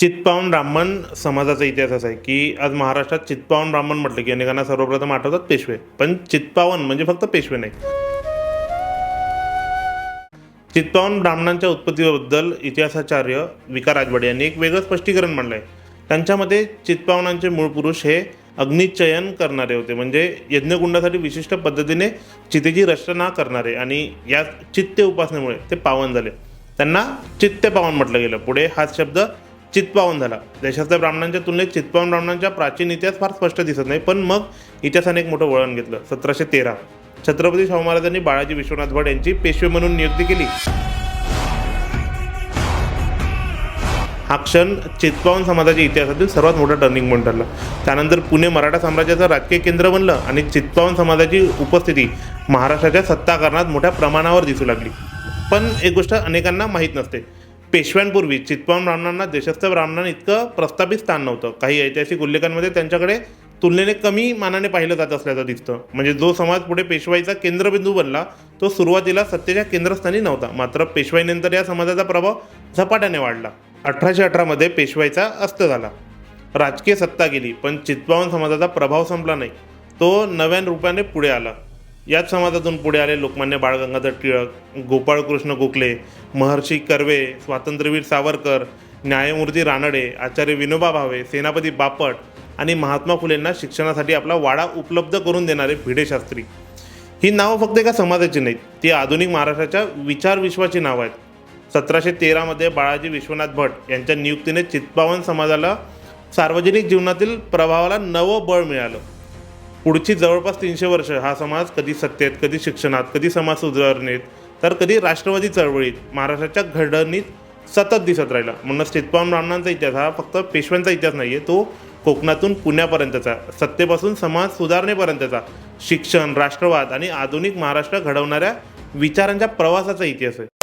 चित्पावन ब्राह्मण समाजाचा इतिहास असा आहे की आज महाराष्ट्रात चित्पावन ब्राह्मण म्हटलं की अनेकांना सर्वप्रथम आठवतात पेशवे. पण चित्पावन म्हणजे फक्त पेशवे नाही. चित्पावन ब्राह्मणांच्या उत्पत्तीबद्दल इतिहासाचार्य विका राजवाडे यांनी एक वेगळं स्पष्टीकरण मांडलं आहे. त्यांच्या मते चित्पावनांचे मूळ पुरुष हे अग्निचयन करणारे होते, म्हणजे यज्ञकुंडासाठी विशिष्ट पद्धतीने चितेची रचना करणारे, आणि या चित्ते उपासनेमुळे ते पावन झाले. त्यांना चित्तपावन म्हटलं गेलं. पुढे हाच शब्द चित्पावन झाला. देशातल्या ब्राह्मणांच्या तुलनेत चित्पावन ब्राह्मणांच्या प्राचीन इतिहास फार स्पष्ट दिसत नाही, पण मग इतिहासाने एक मोठं वळण घेतलं. 1713 छत्रपती शाहू महाराजांनी बाळाजी विश्वनाथ भट यांची पेशवे म्हणून नियुक्ती केली. हा क्षण चित्पावन समाजाच्या इतिहासातील सर्वात मोठा टर्निंग पॉईंट ठरला. त्यानंतर पुणे मराठा साम्राज्याचं राजकीय केंद्र बनलं आणि चित्पावन समाजाची उपस्थिती महाराष्ट्राच्या सत्ताकारणात मोठ्या प्रमाणावर दिसू लागली. पण एक गोष्ट अनेकांना माहीत नसते, पेशव्यांपूर्वी चित्पावन ब्राह्मणांना देशस्थ ब्राह्मणांइतकं प्रस्थापित स्थान नव्हतं. काही ऐतिहासिक उल्लेखांमध्ये त्यांच्याकडे तुलनेने कमी मानाने पाहिलं जात असल्याचं दिसतं. म्हणजे जो समाज पुढे पेशवाईचा केंद्रबिंदू बनला तो सुरुवातीला सत्तेच्या केंद्रस्थानी नव्हता. मात्र पेशवाईनंतर या समाजाचा प्रभाव झपाट्याने वाढला. 1818 मध्ये पेशवाईचा अस्त झाला, राजकीय सत्ता गेली, पण चित्पावन समाजाचा प्रभाव संपला नाही. तो नव्या रूपाने पुढे आला. याच समाजातून पुढे आले लोकमान्य बाळ गंगाधर टिळक, गोपाळकृष्ण गोखले, महर्षी कर्वे, स्वातंत्र्यवीर सावरकर, न्यायमूर्ती रानडे, आचार्य विनोबा भावे, सेनापती बापट आणि महात्मा फुलेंना शिक्षणासाठी आपला वाडा उपलब्ध करून देणारे भिडे शास्त्री. ही नावं फक्त एका समाजाची नाहीत, ती आधुनिक महाराष्ट्राच्या विचारविश्वाची नावं आहेत. 1713 मध्ये बाळाजी विश्वनाथ भट यांच्या नियुक्तीने चित्पावन समाजाला सार्वजनिक जीवनातील प्रभावाला नवं बळ मिळालं. पुढची जवळपास 300 वर्ष हा समाज कधी सत्तेत, कधी शिक्षणात, कधी समाज सुधारणेत, तर कधी राष्ट्रवादी चळवळीत, महाराष्ट्राच्या घडणीत सतत दिसत राहिला. म्हणूनच चित्पावन ब्राह्मणांचा इतिहास हा फक्त पेशव्यांचा इतिहास नाही आहे, तो कोकणातून पुण्यापर्यंतचा, सत्तेपासून समाज सुधारणेपर्यंतचा, शिक्षण, राष्ट्रवाद आणि आधुनिक महाराष्ट्र घडवणाऱ्या विचारांच्या प्रवासाचा इतिहास आहे.